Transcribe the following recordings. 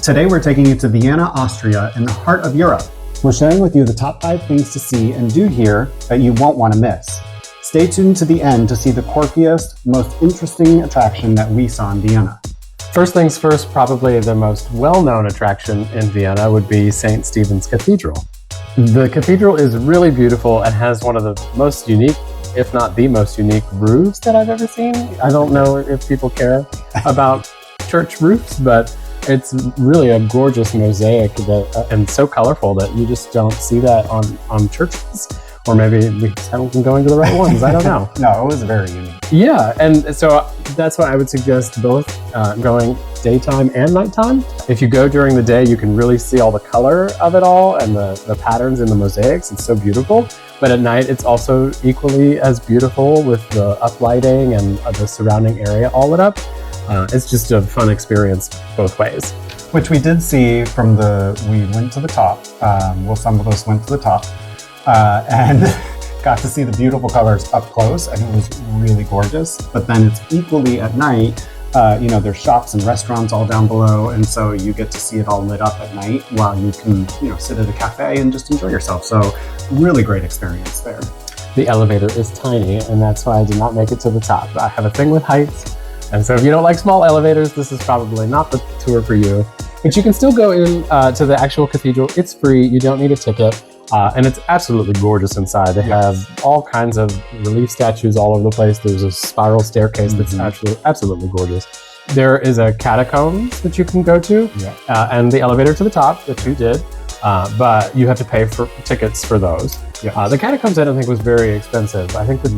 Today we're taking you to Vienna, Austria, in the heart of Europe. We're sharing with you the top 5 things to see and do here that you won't want to miss. Stay tuned to the end to see the quirkiest, most interesting attraction that we saw in Vienna. First things first, probably the most well-known attraction in Vienna would be St. Stephen's Cathedral. The cathedral is really beautiful and has one of the most unique, if not the most unique, roofs that I've ever seen. I don't know if people care about church roofs, but it's really a gorgeous mosaic that, and so colorful that you just don't see that on churches. Or maybe we just haven't been going to the right ones. I don't know. No, it was very unique. Yeah, and so that's why I would suggest both going daytime and nighttime. If you go during the day, you can really see all the color of it all and the patterns in the mosaics. It's so beautiful. But at night, it's also equally as beautiful with the uplighting and the surrounding area all lit up. It's just a fun experience both ways. Which we did see from we went to the top. Some of us went to the top. And got to see the beautiful colors up close, and it was really gorgeous. But then it's equally at night, there's shops and restaurants all down below, and so you get to see it all lit up at night while you can, sit at a cafe and just enjoy yourself. So really great experience there. The elevator is tiny, and that's why I did not make it to the top. I have a thing with heights, and so if you don't like small elevators, this is probably not the tour for you. But you can still go in to the actual cathedral. It's free. You don't need a ticket. And it's absolutely gorgeous inside. They have all kinds of relief statues all over the place. There's a spiral staircase that's absolutely gorgeous. There is a Catacombs that you can go to, and the elevator to the top that you did, but you have to pay for tickets for those. The Catacombs I don't think was very expensive. I think the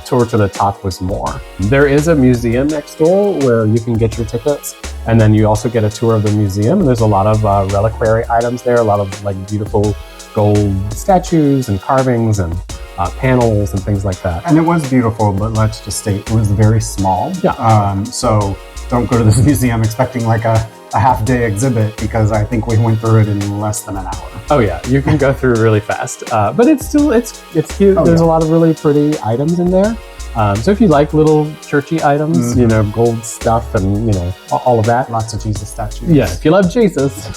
tour to the top was more. There is a museum next door where you can get your tickets, and then you also get a tour of the museum. And there's a lot of reliquary items there, a lot of beautiful gold statues and carvings and panels and things like that. And it was beautiful, but let's just state it was very small. So don't go to this museum expecting like a half-day exhibit, because I think we went through it in less than an hour. Oh yeah, you can go through really fast, but it's cute. There's a lot of really pretty items in there. So if you like little churchy items, gold stuff and all of that. Lots of Jesus statues. Yeah, if you love Jesus,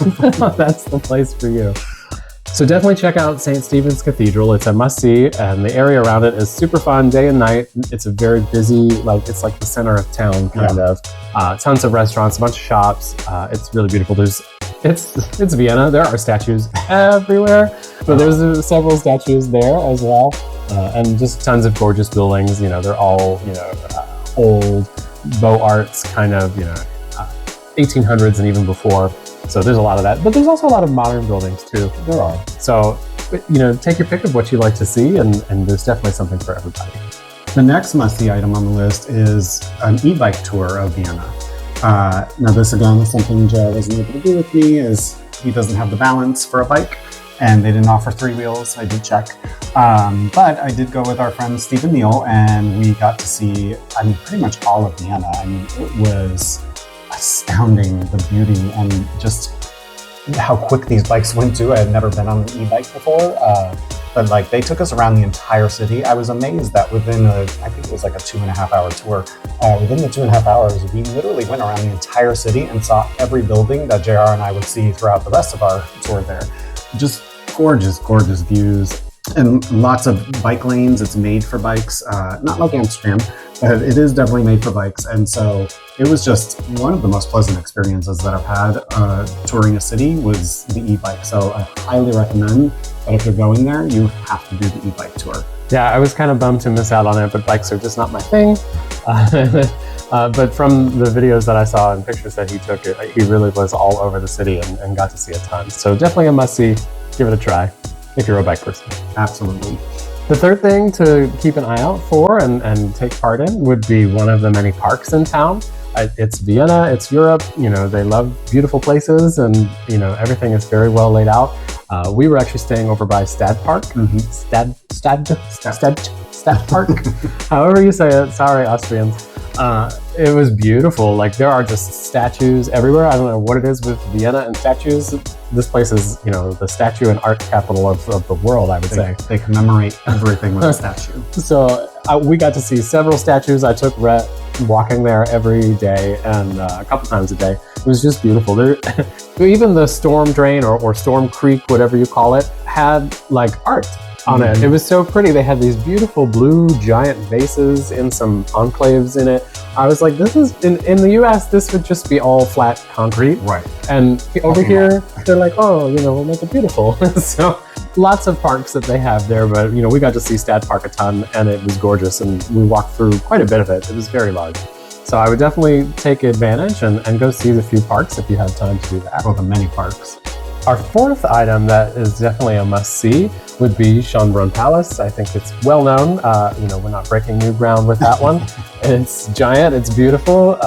that's the place for you. So definitely check out St. Stephen's Cathedral. It's a must-see, and the area around it is super fun day and night. It's a very busy, it's like the center of town, kind of. Tons of restaurants, a bunch of shops. It's really beautiful. It's Vienna. There are statues everywhere, but there's several statues there as well, and just tons of gorgeous buildings. They're all old Beaux Arts kind of 1800s and even before. So there's a lot of that, but there's also a lot of modern buildings too. There are. So, take your pick of what you like to see, and there's definitely something for everybody. The next must-see item on the list is an e-bike tour of Vienna. Now this again is something Jared wasn't able to do with me, as he doesn't have the balance for a bike, and they didn't offer 3 wheels. I did check. But I did go with our friend Steve and Neil, and we got to see, pretty much all of Vienna. It was astounding, the beauty and just how quick these bikes went too. I had never been on an e-bike before, but they took us around the entire city. I was amazed that within I think it was like a 2.5 hour tour. Within the 2.5 hours, we literally went around the entire city and saw every building that JR and I would see throughout the rest of our tour there. Just gorgeous, gorgeous views. And lots of bike lanes. It's made for bikes, not like Amsterdam, but it is definitely made for bikes. And so it was just one of the most pleasant experiences that I've had touring a city was the e-bike. So I highly recommend that if you're going there, you have to do the e-bike tour. Yeah, I was kind of bummed to miss out on it, but bikes are just not my thing. But from the videos that I saw and pictures that he took, he really was all over the city and got to see a ton. So definitely a must-see. Give it a try if you're a bike person. Absolutely. The third thing to keep an eye out for and take part in would be one of the many parks in town. It's Vienna, it's Europe, they love beautiful places, and everything is very well laid out. We were actually staying over by Stad Park. Stad Park, however you say it, sorry Austrians. It was beautiful. There are just statues everywhere. I don't know what it is with Vienna and statues. This place is, the statue and art capital of the world, I would say. They commemorate everything with a statue. So we got to see several statues. I took Rhett walking there every day and a couple times a day. It was just beautiful. There, even the storm drain or storm creek, whatever you call it, had like art on it. It was so pretty. They had these beautiful blue giant vases in some enclaves in it. I was like, this is, in the US, this would just be all flat concrete. Right. And over here, they're like, oh, we'll make it beautiful. So lots of parks that they have there, but we got to see Stad Park a ton and it was gorgeous and we walked through quite a bit of it. It was very large. So I would definitely take advantage and go see the few parks if you have time to do that. Well, the many parks. Our fourth item that is definitely a must-see would be Schönbrunn Palace. I think it's well known. We're not breaking new ground with that one. It's giant, it's beautiful,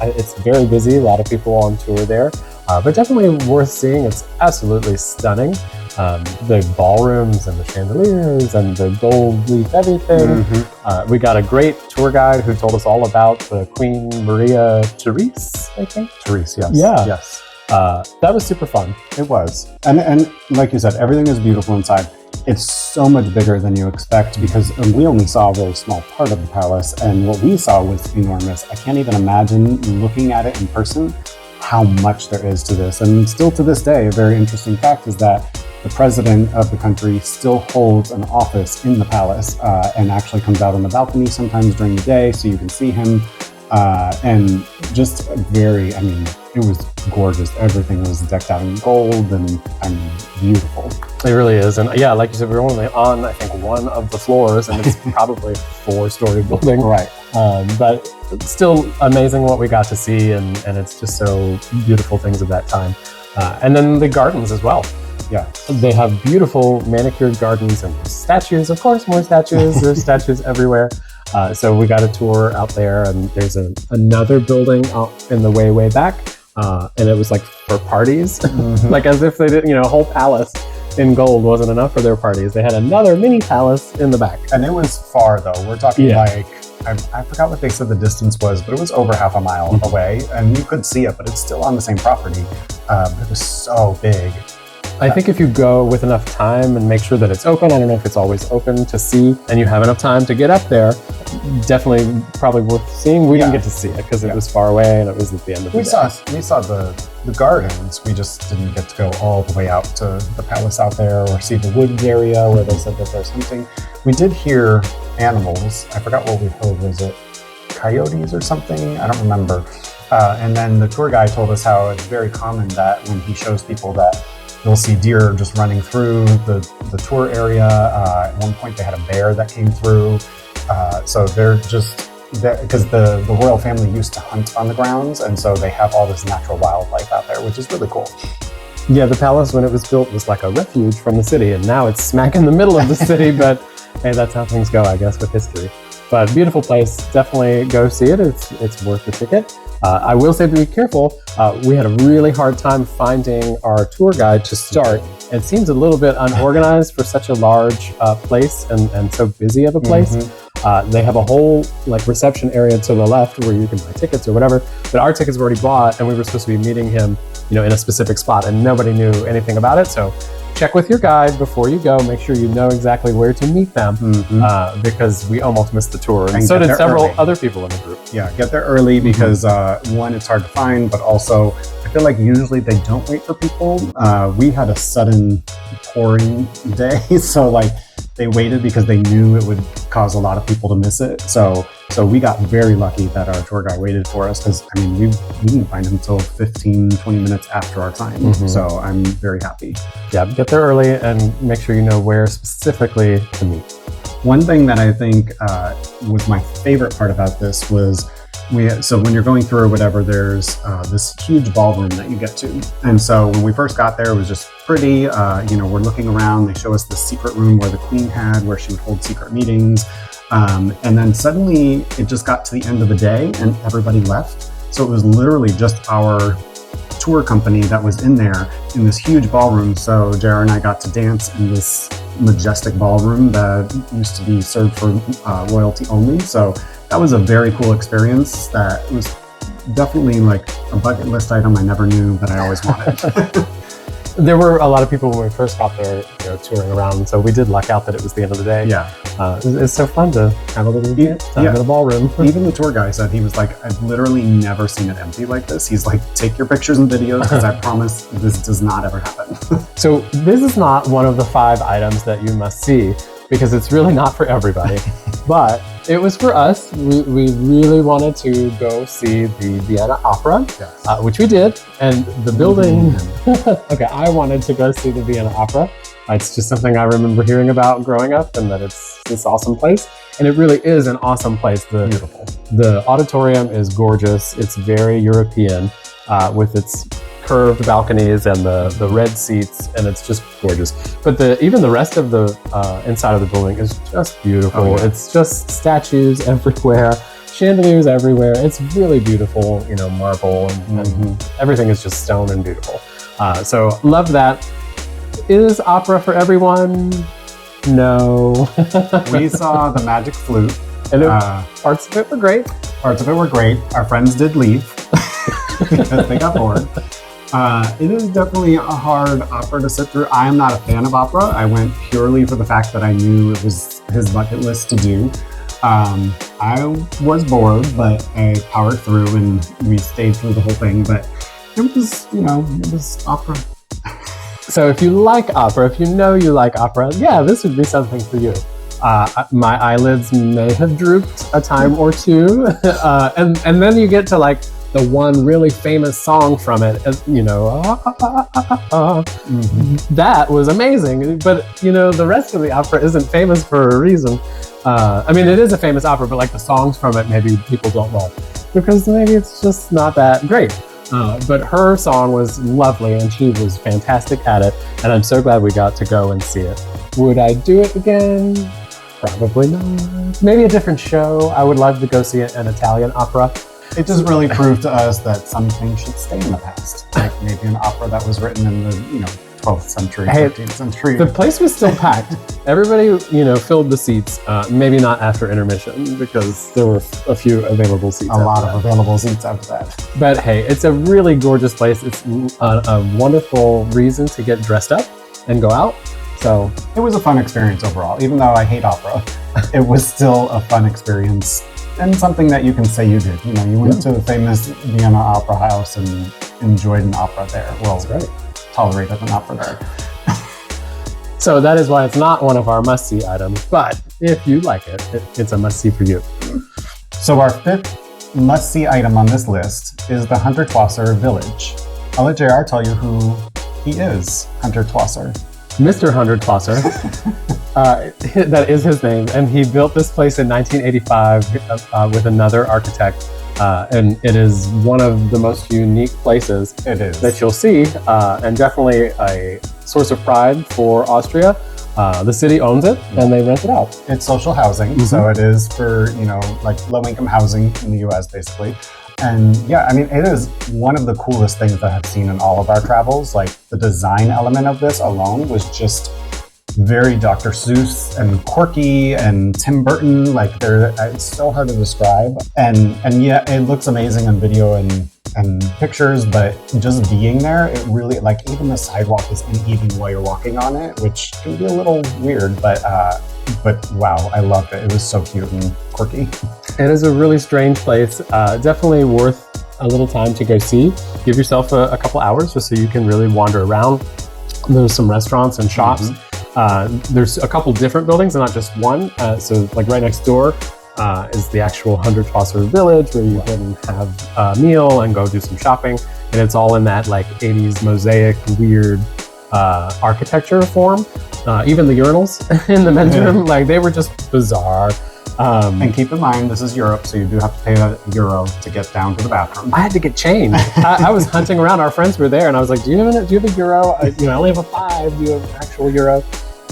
it's very busy, a lot of people on tour there, but definitely worth seeing. It's absolutely stunning. The ballrooms and the chandeliers and the gold leaf everything. We got a great tour guide who told us all about the Queen Maria Therese, I think. Therese, yes. Yeah. Yes. That was super fun. It was. And like you said, everything is beautiful inside. It's so much bigger than you expect because we only saw a very small part of the palace, and what we saw was enormous. I can't even imagine looking at it in person how much there is to this. And still to this day, a very interesting fact is that the president of the country still holds an office in the palace and actually comes out on the balcony sometimes during the day so you can see him. And just it was gorgeous. Everything was decked out in gold and beautiful. It really is. And yeah, like you said, we were only on, I think, one of the floors and it's probably a 4-story building. Right. But it's still amazing what we got to see and it's just so beautiful things of that time. And then the gardens as well. Yeah. They have beautiful manicured gardens and statues, of course, more statues. There's statues everywhere. So we got a tour out there and there's another building out in the way back. And it was like for parties, like as if they didn't, a whole palace in gold wasn't enough for their parties. They had another mini palace in the back. And it was far though. We're talking like, I forgot what they said the distance was, but it was over half a mile away and you could see it, but it's still on the same property. But it was so big. I think if you go with enough time and make sure that it's open, I don't know if it's always open to see, and you have enough time to get up there, definitely probably worth seeing. We didn't get to see it because it was far away and it was at the end of the day. We saw the gardens. We just didn't get to go all the way out to the palace out there or see the woods area where they said that there's something. We did hear animals. I forgot what we heard. Was it coyotes or something? I don't remember. And then the tour guide told us how it's very common that when he shows people that you'll see deer just running through the tour area. At one point they had a bear that came through. So they're just, because the royal family used to hunt on the grounds, and so they have all this natural wildlife out there, which is really cool. Yeah, the palace when it was built was like a refuge from the city, and now it's smack in the middle of the city, but hey, that's how things go, I guess, with history. But beautiful place, definitely go see it. It's worth the ticket. I will say be careful. We had a really hard time finding our tour guide to start. It seems a little bit unorganized for such a large place and so busy of a place. They have a whole reception area to the left where you can buy tickets or whatever, but our tickets were already bought and we were supposed to be meeting him in a specific spot and nobody knew anything about it. So check with your guide before you go. Make sure you know exactly where to meet them because we almost missed the tour. And so did several other people in the group. Yeah, get there early because one, it's hard to find, but also I feel like usually they don't wait for people. We had a sudden pouring day, so they waited because they knew it would cause a lot of people to miss it. So we got very lucky that our tour guide waited for us because, we didn't find him until 15, 20 minutes after our time. So I'm very happy. Yeah, get there early and make sure you know where specifically to meet. One thing that I think was my favorite part about this was so when you're going through or whatever, there's this huge ballroom that you get to. And so when we first got there, it was just pretty, we're looking around, they show us the secret room where the queen had, where she would hold secret meetings. And then suddenly it just got to the end of the day and everybody left. So it was literally just our tour company that was in there in this huge ballroom. So JR and I got to dance in this majestic ballroom that used to be served for royalty only. So that was a very cool experience. That was definitely a bucket list item I never knew that I always wanted. There were a lot of people when we first got there, touring around. So we did luck out that it was the end of the day. Yeah. It's so fun to have a little time in a ballroom. Even the tour guy said, he was like, I've literally never seen it empty like this. He's like, take your pictures and videos, because I promise this does not ever happen. So this is not one of the 5 items that you must see, because it's really not for everybody. But it was for us. We really wanted to go see the Vienna Opera, yes. Which we did. And the building, okay, I wanted to go see the Vienna Opera. It's just something I remember hearing about growing up, and that it's this awesome place. And it really is an awesome place. Beautiful. The auditorium is gorgeous. It's very European, with its curved balconies and the red seats, and it's just gorgeous. But even the rest of the inside of the building is just beautiful. Oh, yeah. It's just statues everywhere, chandeliers everywhere. It's really beautiful, marble, and everything is just stone and beautiful. So love that. Is opera for everyone? No. We saw the magic flute. And parts of it were great. Parts of it were great. Our friends did leave because they got bored. It is definitely a hard opera to sit through. I am not a fan of opera. I went purely for the fact that I knew it was his bucket list to do. I was bored, but I powered through and we stayed through the whole thing. But it was, it was opera. So if you like opera, if you know you like opera, yeah, this would be something for you. My eyelids may have drooped a time or two. And then you get to like the one really famous song from it, That was amazing. But, the rest of the opera isn't famous for a reason. It is a famous opera, but like the songs from it, maybe people don't love because maybe it's just not that great. But her song was lovely and she was fantastic at it. And I'm so glad we got to go and see it. Would I do it again? Probably not. Maybe a different show. I would love to go see an Italian opera. It just really proved to us that some things should stay in the past. Like maybe an opera that was written in the, 12th century, 13th century. The place was still packed. Everybody, filled the seats. Maybe not after intermission because there were a few available seats. A lot of available seats after that. But hey, it's a really gorgeous place. It's a wonderful reason to get dressed up and go out. So it was a fun experience overall. Even though I hate opera, it was still a fun experience and something that you can say you did. You went to the famous Vienna Opera House and enjoyed an opera there. Well, that's right. Tolerated an opera there. So that is why it's not one of our must-see items, but if you like it, it's a must-see for you. So our 5th must-see item on this list is the Hunter Tlosser Village. I'll let JR tell you who he is, Hunter Tlosser. Mr. Hunter Tlosser, that is his name, and he built this place in 1985 with another architect. And it is one of the most unique places that you'll see, and definitely a source of pride for Austria. The city owns it and they rent it out. It's social housing, so it is for, like low-income housing in the US basically. And yeah, it is one of the coolest things that I've seen in all of our travels. Like the design element of this alone was just very Dr. Seuss and quirky and Tim Burton. Like it's so hard to describe. And yeah, it looks amazing on video and pictures, but just being there, it really, like even the sidewalk is uneven while you're walking on it, which can be a little weird, but wow, I loved it. It was so cute and quirky. It is a really strange place. Definitely worth a little time to go see. Give yourself a couple hours just so you can really wander around. There's some restaurants and shops. There's a couple different buildings and not just one. So like right next door is the actual Hunter Tlosser Village where you can have a meal and go do some shopping. And it's all in that like 80s mosaic weird architecture form. Even the urinals in the men's room, like they were just bizarre. And keep in mind, this is Europe, so you do have to pay €1 to get down to the bathroom. I had to get changed. I was hunting around. Our friends were there, and I was like, "Do you have €1? I only have a $5. Do you have an actual euro?"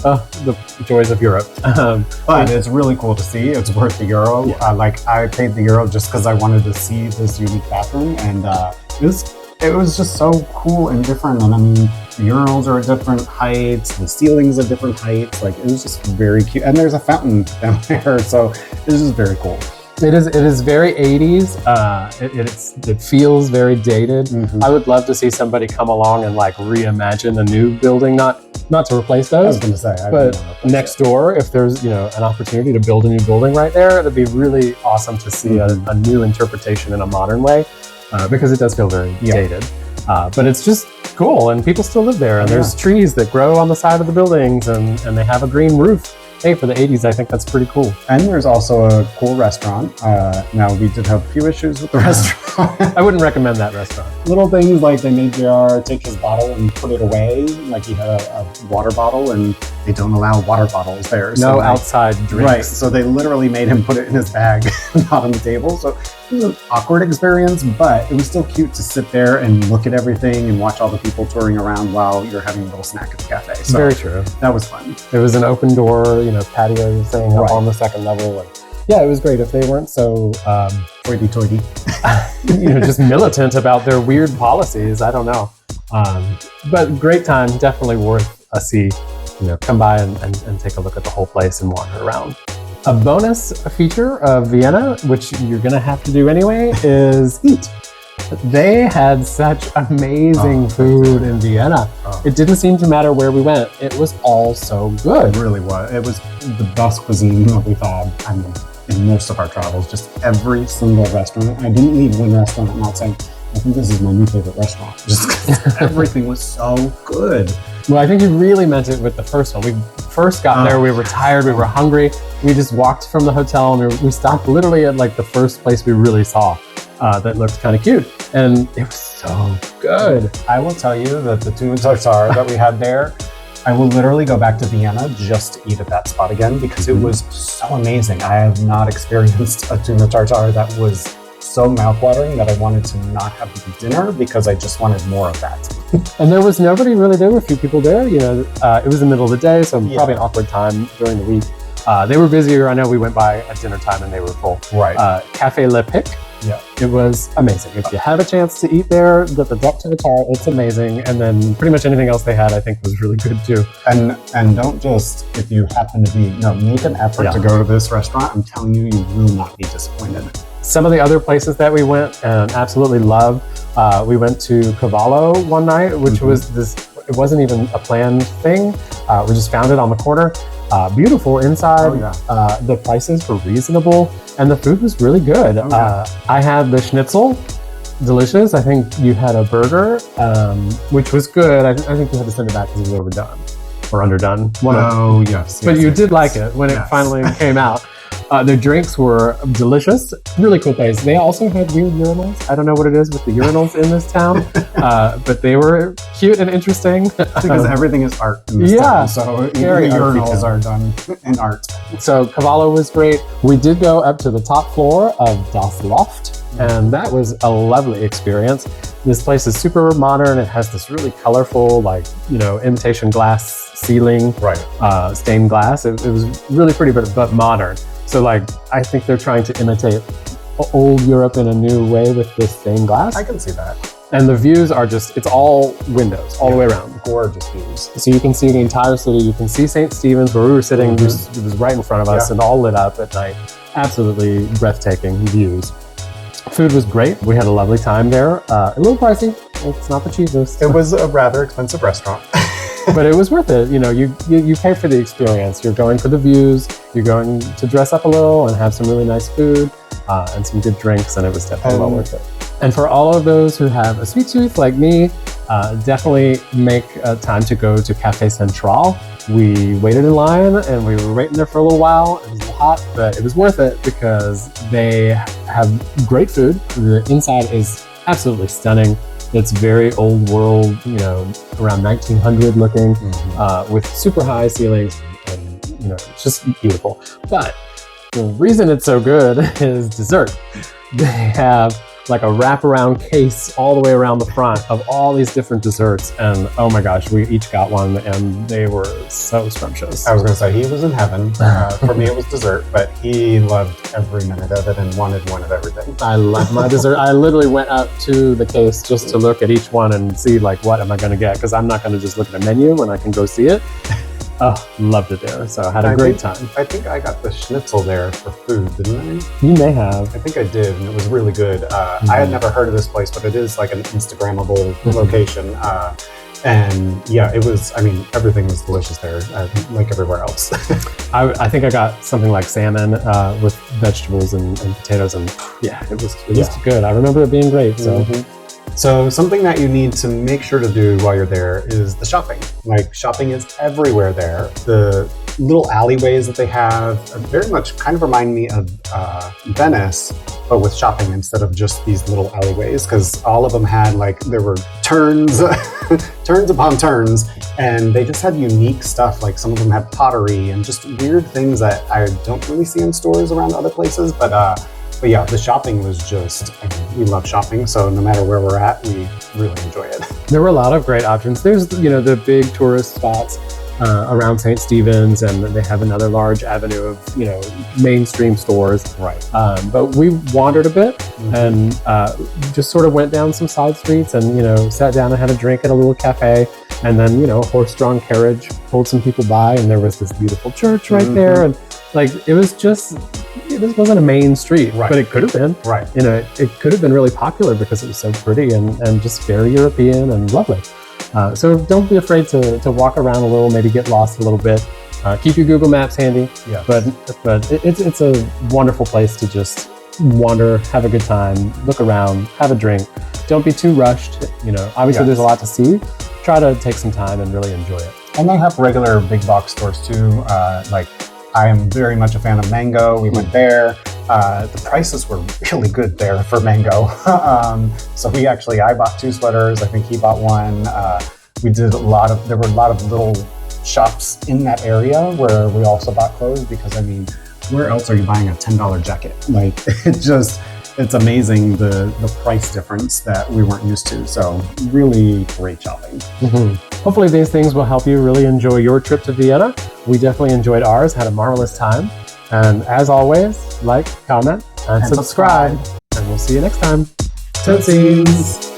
The joys of Europe. But it's really cool to see. It's worth the €1. Yeah. I paid the €1 just because I wanted to see this unique bathroom, and it was just so cool and different. And the urinals are at different heights, the ceilings at different heights. Like it was just very cute. And there's a fountain down there, so it was just very cool. It is very 80s. It feels very dated. I would love to see somebody come along and like reimagine a new building, not not to replace I was those, going to say, I but don't know if that's next it. door, if there's an opportunity to build a new building right there, it'd be really awesome to see a new interpretation in a modern way, because it does feel very dated. But it's just cool, and people still live there, and there's trees that grow on the side of the buildings, and they have a green roof. Hey, for the 80s, I think that's pretty cool. And there's also a cool restaurant. Now, we did have a few issues with the restaurant. I wouldn't recommend that restaurant. Little things like they made JR take his bottle and put it away, like he had a water bottle, and they don't allow water bottles there. No outside drinks. Right, so they literally made him put it in his bag, not on the table. So it was an awkward experience, but it was still cute to sit there and look at everything and watch all the people touring around while you're having a little snack at the cafe. So very true. That was fun. It was an open door, patio thing up on the second level. And yeah, it was great. If they weren't so hoity-toity, just militant about their weird policies, I don't know. But great time, definitely worth a see. Come by and take a look at the whole place and wander around. A bonus feature of Vienna, which you're gonna have to do anyway, is eat. They had such amazing food in Vienna. It didn't seem to matter where we went. It was all so good. It really was. It was the best cuisine that we've had, in most of our travels. Just every single restaurant. I didn't leave one restaurant not saying, I think this is my new favorite restaurant. Just because everything was so good. Well, I think you really meant it with the first one. We first got there, we were tired, we were hungry. We just walked from the hotel and we stopped literally at the first place we really saw that looked kind of cute. And it was so good. I will tell you that the tuna tartare that we had there, I will literally go back to Vienna just to eat at that spot again because it was so amazing. I have not experienced a tuna tartare that was so mouthwatering that I wanted to not have it for dinner because I just wanted more of that. And there was nobody really, there were a few people there. It was the middle of the day, so probably an awkward time during the week. They were busier. I know we went by at dinner time and they were full. Right. Cafe Le Pic. Yeah. It was amazing. If you have a chance to eat there, the duck tartare, it's amazing. And then pretty much anything else they had, I think was really good too. And don't just, if you happen to be, make an effort to go to this restaurant. I'm telling you, you will not be disappointed. Some of the other places that we went and absolutely loved, we went to Cavallo one night, which was it wasn't even a planned thing. We just found it on the corner. Beautiful inside. The prices were reasonable and the food was really good. I had the schnitzel, delicious. I think you had a burger, which was good. I think you had to send it back because it was overdone or underdone. But you did like it when it finally came out. Their drinks were delicious. Really cool place. They also had weird urinals. I don't know what it is with the urinals in this town, but they were cute and interesting. Because everything is art in this town, so the urinals are done in art. So Cavallo was great. We did go up to the top floor of Das Loft, and that was a lovely experience. This place is super modern. It has this really colorful, imitation glass ceiling, stained glass. It was really pretty, but modern. So I think they're trying to imitate old Europe in a new way with this stained glass. I can see that. And the views are it's all windows all the way around. Gorgeous views. So you can see the entire city. You can see St. Stephen's where we were sitting. It was right in front of us and all lit up at night. Absolutely breathtaking views. Food was great. We had a lovely time there. A little pricey. It's not the cheapest. It was a rather expensive restaurant. But it was worth it. You pay for the experience. You're going for the views. You're going to dress up a little and have some really nice food and some good drinks, and it was definitely well worth it. And for all of those who have a sweet tooth like me, definitely make time to go to Cafe Central. We waited in line and we were waiting there for a little while. It was a little hot, but it was worth it because they have great food. The inside is absolutely stunning. It's very old world, around 1900 looking, with super high ceilings, and it's just beautiful. But the reason it's so good is dessert. They have a wraparound case all the way around the front of all these different desserts, and oh my gosh, we each got one, and they were so scrumptious. I was going to say, he was in heaven. For me, it was dessert, but he loved every minute of it and wanted one of everything. I love my dessert. I literally went up to the case just to look at each one and see, what am I going to get? Because I'm not going to just look at a menu when I can go see it. Oh, loved it there. So I had a great time. I think I got the schnitzel there for food, didn't I? You may have. I think I did, and it was really good. I had never heard of this place, but it is an Instagrammable location. And yeah, it was, I mean, everything was delicious there, like everywhere else. I think I got something like salmon with vegetables and potatoes, and yeah, it was good. I remember it being great. So. So something that you need to make sure to do while you're there is the shopping. Like, shopping is everywhere there. The little alleyways that they have very much kind of remind me of Venice, but with shopping instead of just these little alleyways, because all of them had, like, there were turns, turns upon turns, and they just had unique stuff. Like, some of them had pottery and just weird things that I don't really see in stores around other places, but yeah, the shopping was just, I mean, we love shopping, so no matter where we're at, we really enjoy it. There were a lot of great options. There's, the big tourist spots around St. Stephen's, and they have another large avenue of, mainstream stores. Right. But we wandered a bit and just sort of went down some side streets and, sat down and had a drink at a little cafe. And then, a horse-drawn carriage pulled some people by, and there was this beautiful church right there. And this wasn't a main street, right, but it could have been. Right. It could have been really popular because it was so pretty and just very European and lovely. So don't be afraid to walk around a little, maybe get lost a little bit. Keep your Google Maps handy. Yeah. But it's a wonderful place to just wander, have a good time, look around, have a drink. Don't be too rushed. Obviously there's a lot to see. Try to take some time and really enjoy it. And they have regular big box stores too. Like, I am very much a fan of mango. We went there. The prices were really good there for mango. So I bought 2 sweaters. I think he bought one. There were a lot of little shops in that area where we also bought clothes, because I mean, where else are you buying a $10 jacket? Like, it's amazing the price difference that we weren't used to. So really great shopping. Hopefully these things will help you really enjoy your trip to Vienna. We definitely enjoyed ours, had a marvelous time. And as always, like, comment, and subscribe. And we'll see you next time. Tootsies!